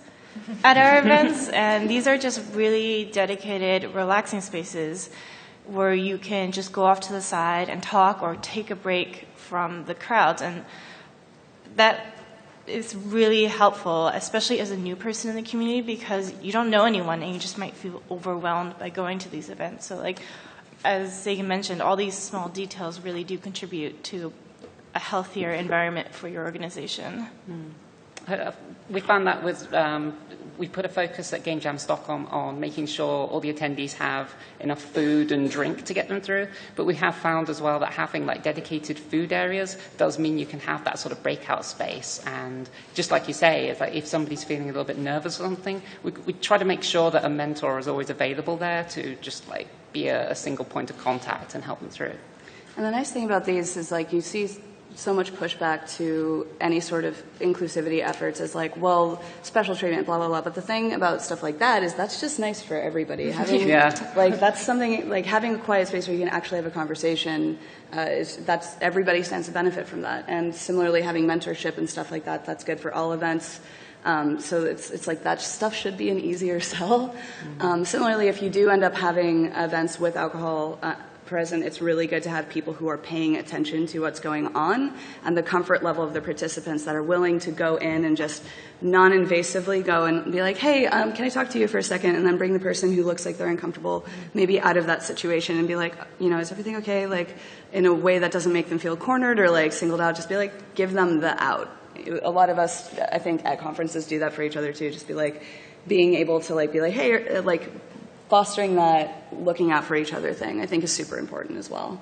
at our events, and these are just really dedicated, relaxing spaces where you can just go off to the side and talk or take a break from the crowds. And that is really helpful, especially as a new person in the community, because you don't know anyone and you just might feel overwhelmed by going to these events. So, like, as Sagan mentioned, all these small details really do contribute to a healthier environment for your organization. We found that we put a focus at Game Jam Stockholm on making sure all the attendees have enough food and drink to get them through. But we have found as well that having like dedicated food areas does mean you can have that sort of breakout space. And just like you say, it's like if somebody's feeling a little bit nervous or something, we try to make sure that a mentor is always available there to just like be a single point of contact and help them through. And the nice thing about these is, like, you see so much pushback to any sort of inclusivity efforts as like, well, special treatment, blah, blah, blah. But the thing about stuff like that is that's just nice for everybody. Having, like, that's something, like, having a quiet space where you can actually have a conversation, that's everybody stands to benefit from that. And similarly, having mentorship and stuff like that, that's good for all events. So it's like that stuff should be an easier sell. Similarly, if you do end up having events with alcohol present, it's really good to have people who are paying attention to what's going on and the comfort level of the participants that are willing to go in and just non-invasively go and be like, hey, can I talk to you for a second? And then bring the person who looks like they're uncomfortable maybe out of that situation and be like, you know, is everything okay? Like, in a way that doesn't make them feel cornered or like singled out, just be like, give them the out. A lot of us, I think, at conferences do that for each other too. Just be like, being able to like be like, hey, like, fostering that looking out for each other thing, I think, is super important as well.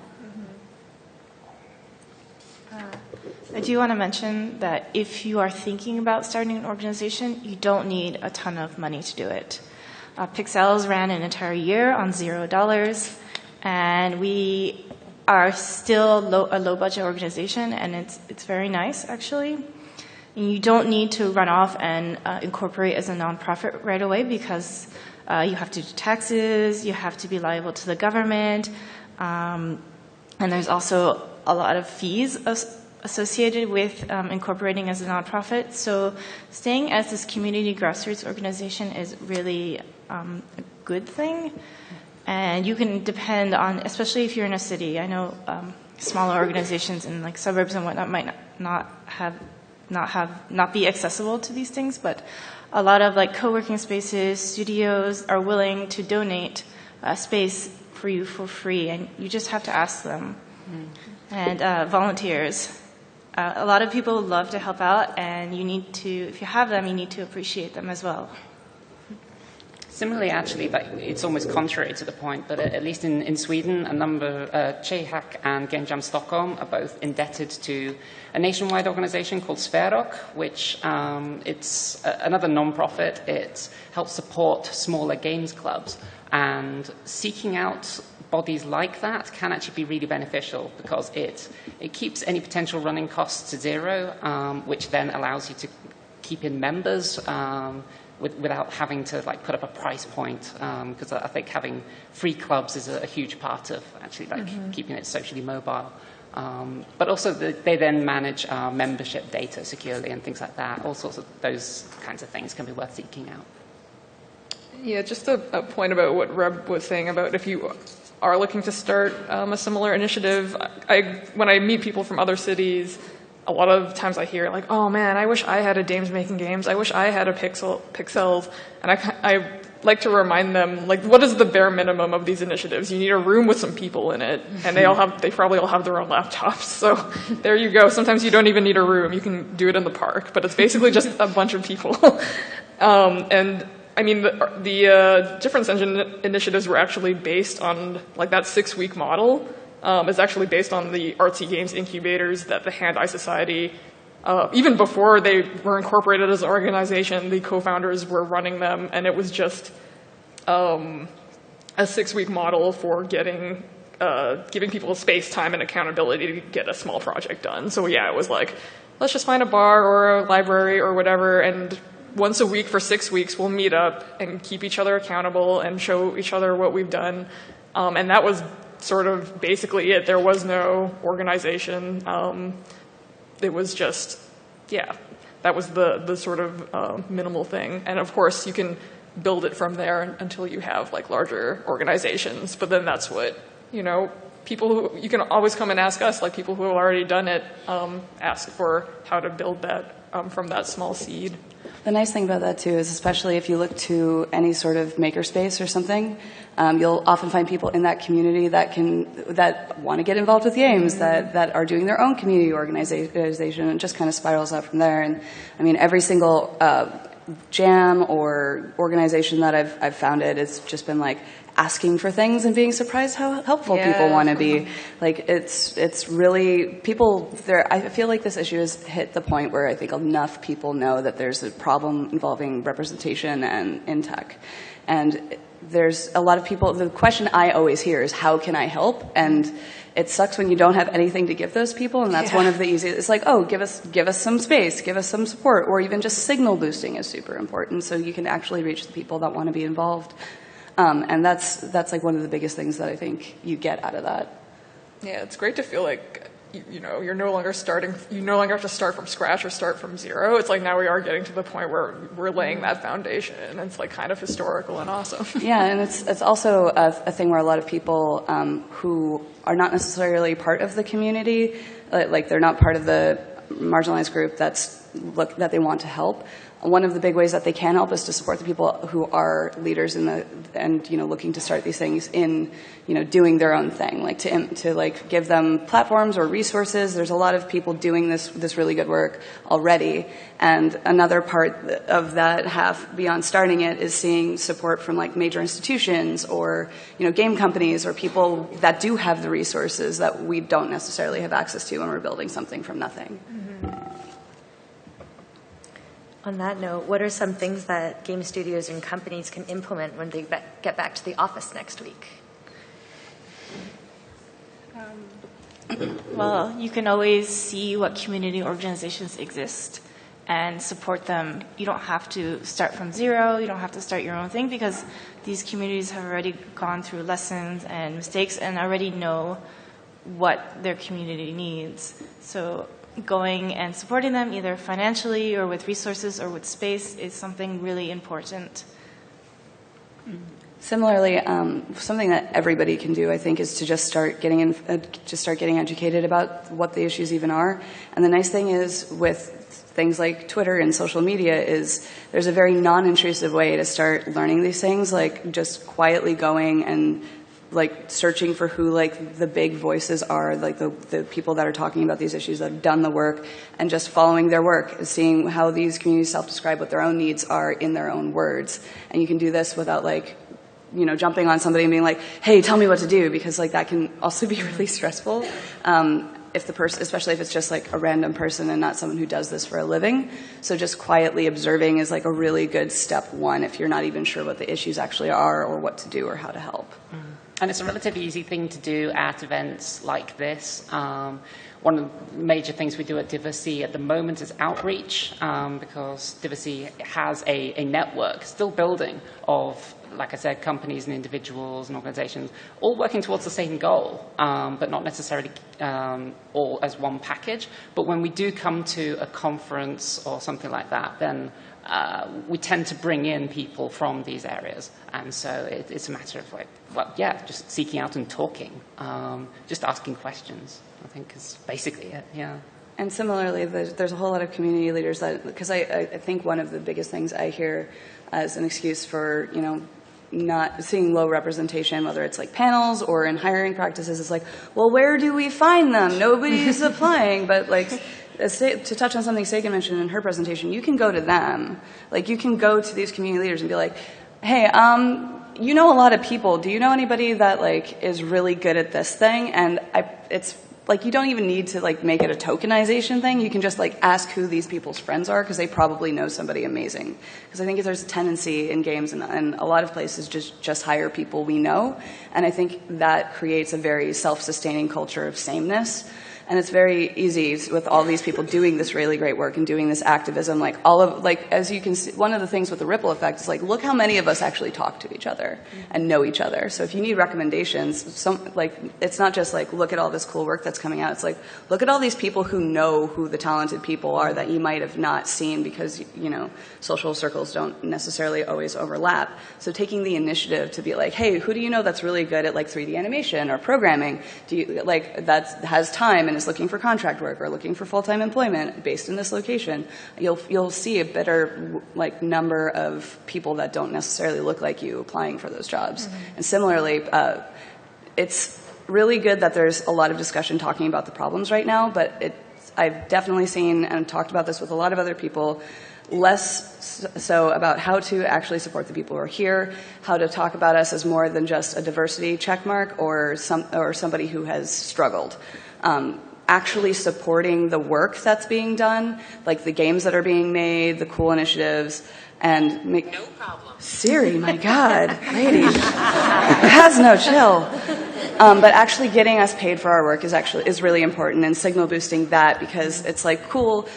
I do want to mention that if you are thinking about starting an organization, you don't need a ton of money to do it. Pixels ran an entire year on $0, and we are still a low-budget organization, and it's very nice, actually. And you don't need to run off and incorporate as a nonprofit right away, because you have to do taxes, you have to be liable to the government, and there's also a lot of fees associated with incorporating as a nonprofit. So staying as this community grassroots organization is really a good thing. And you can depend on, especially if you're in a city. I know smaller organizations in like suburbs and whatnot might not be accessible to these things, but a lot of like co-working spaces, studios are willing to donate space for you for free, and you just have to ask them. And volunteers. A lot of people love to help out, and you need to, if you have them, you need to appreciate them as well. Similarly, actually, but it's almost contrary to the point, but at least in Sweden, a number, Chehack and Game Jam Stockholm are both indebted to a nationwide organization called Sverok, which it's another non-profit. It helps support smaller games clubs, and seeking out bodies like that can actually be really beneficial because it keeps any potential running costs to zero, which then allows you to keep in members without having to like put up a price point, because I think having free clubs is a huge part of actually like keeping it socially mobile. But also they then manage membership data securely and things like that. All sorts of those kinds of things can be worth seeking out. Yeah, just a point about what Reb was saying about if you are looking to start a similar initiative. When I meet people from other cities, a lot of times I hear like, oh man, I wish I had a Dames Making Games. I wish I had a Pixels. And I like to remind them, like, what is the bare minimum of these initiatives? You need a room with some people in it, and they probably all have their own laptops. So there you go. Sometimes you don't even need a room. You can do it in the park, but it's basically just a bunch of people. And I mean, the Difference Engine initiatives were actually based on like that 6-week model. Is actually based on the artsy games incubators that the Hand-Eye Society, even before they were incorporated as an organization, the co-founders were running them, and it was just a 6-week model for giving people space, time, and accountability to get a small project done. So yeah, it was like, let's just find a bar or a library or whatever, and once a week for 6 weeks, we'll meet up and keep each other accountable and show each other what we've done. And that was sort of basically it. There was no organization. It was just, yeah, that was the sort of minimal thing. And of course, you can build it from there until you have like larger organizations. But then that's what, people who, you can always come and ask us, like people who have already done it, ask for how to build that from that small seed. The nice thing about that, too, is especially if you look to any sort of makerspace or something, you'll often find people in that community that want to get involved with games, that are doing their own community organization, and just kind of spirals out from there. And, I mean, every single jam or organization that I've founded, it's just been like asking for things and being surprised how helpful people want to be. Like it's really people there. I feel like this issue has hit the point where I think enough people know that there's a problem involving representation and in tech, and there's a lot of people. The question I always hear is, how can I help? And it sucks when you don't have anything to give those people, and that's one of the easiest. It's like, oh, give us some space, give us some support, or even just signal boosting is super important, so you can actually reach the people that want to be involved. And that's like one of the biggest things that I think you get out of that. Yeah, it's great to feel like you're no longer starting. You no longer have to start from scratch or start from zero. It's like now we are getting to the point where we're laying that foundation, and it's like kind of historical and awesome. Yeah, and it's also a thing where a lot of people who are not necessarily part of the community, like they're not part of the marginalized group that they want to help. One of the big ways that they can help is to support the people who are leaders and looking to start these things in doing their own thing, like to like give them platforms or resources. There's a lot of people doing this really good work already, and another part of that half beyond starting it is seeing support from like major institutions or game companies or people that do have the resources that we don't necessarily have access to when we're building something from nothing. On that note, what are some things that game studios and companies can implement when they get back to the office next week? Well, you can always see what community organizations exist and support them. You don't have to start from zero. You don't have to start your own thing, because these communities have already gone through lessons and mistakes and already know what their community needs. So going and supporting them either financially or with resources or with space is something really important. Similarly, something that everybody can do, I think, is to just start getting educated about what the issues even are. And the nice thing is with things like Twitter and social media is there's a very non-intrusive way to start learning these things, like just quietly going and like searching for who like the big voices are, like the people that are talking about these issues that have done the work, and just following their work, seeing how these communities self-describe what their own needs are in their own words. And you can do this without like, you know, jumping on somebody and being like, hey, tell me what to do, because like that can also be really stressful. If the person, especially if it's just like a random person and not someone who does this for a living. So just quietly observing is like a really good step one if you're not even sure what the issues actually are or what to do or how to help. And it's a relatively easy thing to do at events like this. One of the major things we do at Diversi at the moment is outreach, because Diversi has a network still building of, like I said, companies and individuals and organizations all working towards the same goal, but not necessarily all as one package. But when we do come to a conference or something like that, then we tend to bring in people from these areas. And so it's a matter of like, well, yeah, just seeking out and talking, just asking questions, I think is basically it, yeah. And similarly, there's a whole lot of community leaders that, because I think one of the biggest things I hear as an excuse for, you know, not seeing low representation, whether it's like panels or in hiring practices, is like, well, where do we find them? Nobody's applying. But like, to touch on something Sagan mentioned in her presentation, you can go to them. Like, you can go to these community leaders and be like, hey, you know a lot of people. Do you know anybody that like is really good at this thing? And it's like, you don't even need to like make it a tokenization thing. You can just like ask who these people's friends are, because they probably know somebody amazing. Because I think there's a tendency in games and a lot of places just hire people we know. And I think that creates a very self-sustaining culture of sameness. And it's very easy with all these people doing this really great work and doing this activism. Like all of, like, as you can see, one of the things with the ripple effect is like, look how many of us actually talk to each other and know each other. So if you need recommendations, it's not just like, look at all this cool work that's coming out. It's like, look at all these people who know who the talented people are that you might have not seen because, you know, social circles don't necessarily always overlap. So taking the initiative to be like, hey, who do you know that's really good at like 3D animation or programming? Do you like that has time and is looking for contract work or looking for full-time employment based in this location? You'll see a better like number of people that don't necessarily look like you applying for those jobs. Mm-hmm. And similarly, it's really good that there's a lot of discussion talking about the problems right now, but I've definitely seen and talked about this with a lot of other people, less so about how to actually support the people who are here, how to talk about us as more than just a diversity checkmark or somebody who has struggled. Actually supporting the work that's being done, like the games that are being made, the cool initiatives, and make... No problem. Siri, my God, lady, has no chill. But actually getting us paid for our work is really important, and signal boosting that, because it's like cool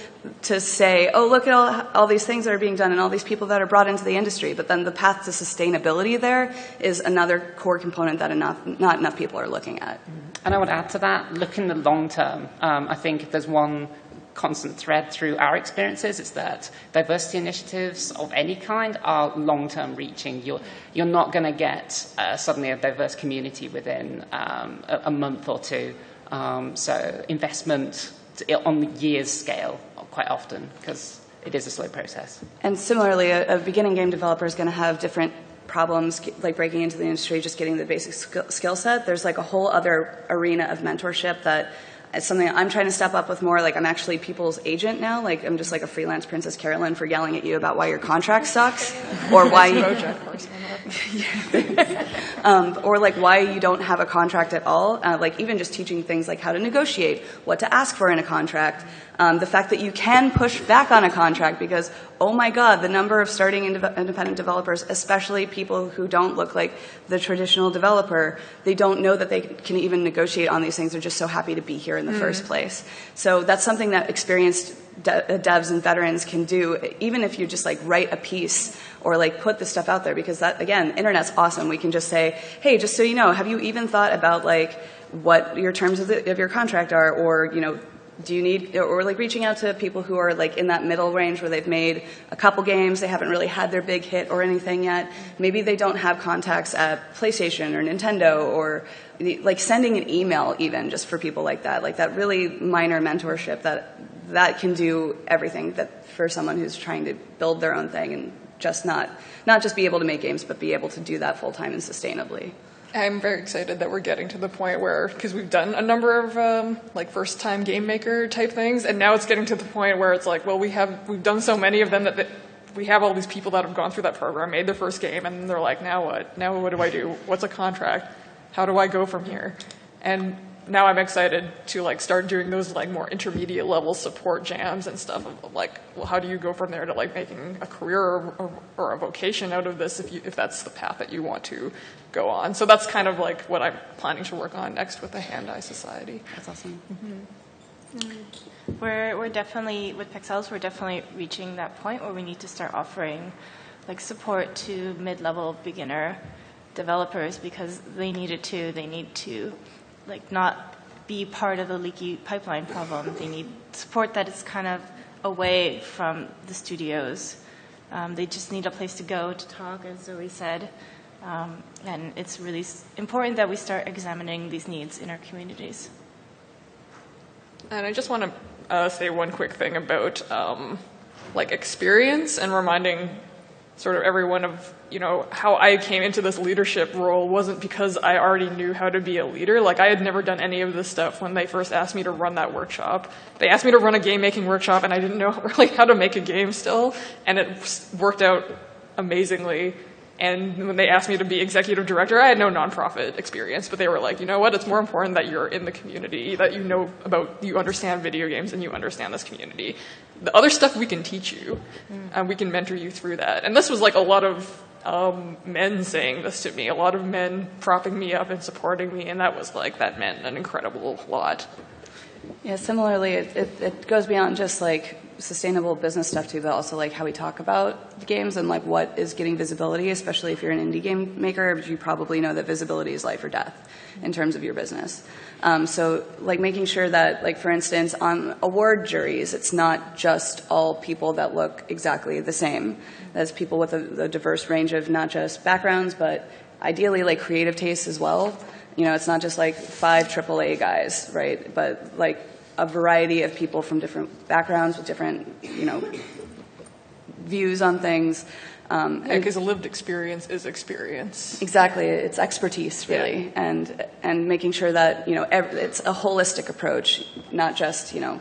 to say, oh, look at all these things that are being done and all these people that are brought into the industry. But then the path to sustainability there is another core component that not enough people are looking at. And I would add to that, look in the long term. I think if there's one constant thread through our experiences, it's that diversity initiatives of any kind are long-term reaching. You're not going to get suddenly a diverse community within a month or two. So investment on the years scale quite often, because it is a slow process. And similarly, a beginning game developer is going to have different problems, like breaking into the industry, just getting the basic skill set. There's like a whole other arena of mentorship that is something I'm trying to step up with more. Like, I'm actually people's agent now. Like, I'm just like a freelance Princess Carolyn for yelling at you about why your contract sucks, or why you, or like why you don't have a contract at all. Like even just teaching things like how to negotiate, what to ask for in a contract. The fact that you can push back on a contract, because, oh my God, the number of starting independent developers, especially people who don't look like the traditional developer, they don't know that they can even negotiate on these things. They're just so happy to be here in the first place. So that's something that experienced devs and veterans can do, even if you just like write a piece or like put this stuff out there, because that, again, internet's awesome. We can just say, hey, just so you know, have you even thought about like what your terms of your contract are, or, you know, do you need, or like reaching out to people who are like in that middle range where they've made a couple games, they haven't really had their big hit or anything yet. Maybe they don't have contacts at PlayStation or Nintendo, or like sending an email even just for people like that really minor mentorship that can do everything that for someone who's trying to build their own thing and just not just be able to make games, but be able to do that full time and sustainably. I'm very excited that we're getting to the point where, because we've done a number of like first-time game maker type things, and now it's getting to the point where it's like, well, we've done so many of them that we have all these people that have gone through that program, made their first game, and they're like, now what? Now what do I do? What's a contract? How do I go from here? And now I'm excited to like start doing those like more intermediate level support jams and stuff of like, well, how do you go from there to like making a career or a vocation out of this if that's the path that you want to go on. So that's kind of like what I'm planning to work on next with the Hand-Eye Society. That's awesome. Mm-hmm. We're definitely, with Pixels, we're definitely reaching that point where we need to start offering like support to mid-level beginner developers, because they need it too. They need to like not be part of the leaky pipeline problem. They need support that is kind of away from the studios. They just need a place to go to talk, as Zoe said. And it's really important that we start examining these needs in our communities. And I just want to say one quick thing about like experience, and reminding sort of everyone of, you know, how I came into this leadership role wasn't because I already knew how to be a leader. Like, I had never done any of this stuff when they first asked me to run that workshop. They asked me to run a game making workshop, and I didn't know really how to make a game still, and it worked out amazingly. And when they asked me to be executive director, I had no nonprofit experience, but they were like, you know what, it's more important that you're in the community, that you understand video games and you understand this community. The other stuff we can teach you, and we can mentor you through that. And this was like a lot of men saying this to me, a lot of men propping me up and supporting me, and that meant an incredible lot. Yeah, similarly, it goes beyond just like sustainable business stuff too, but also like how we talk about the games and like what is getting visibility, especially if you're an indie game maker. You probably know that visibility is life or death in terms of your business. So like making sure that, like, for instance, on award juries, it's not just all people that look exactly the same. There's people with a diverse range of not just backgrounds, but ideally like creative tastes as well. You know, it's not just like 5 AAA guys, right? But like a variety of people from different backgrounds with different, you know, views on things. Because a lived experience is experience. Exactly, it's expertise really, yeah. And making sure that, you know, it's a holistic approach, not just, you know,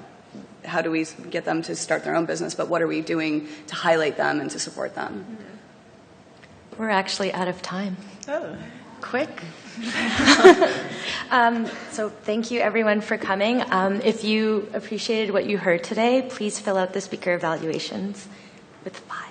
how do we get them to start their own business, but what are we doing to highlight them and to support them. We're actually out of time. Oh. Quick. So thank you everyone for coming. If you appreciated what you heard today, please fill out the speaker evaluations with 5.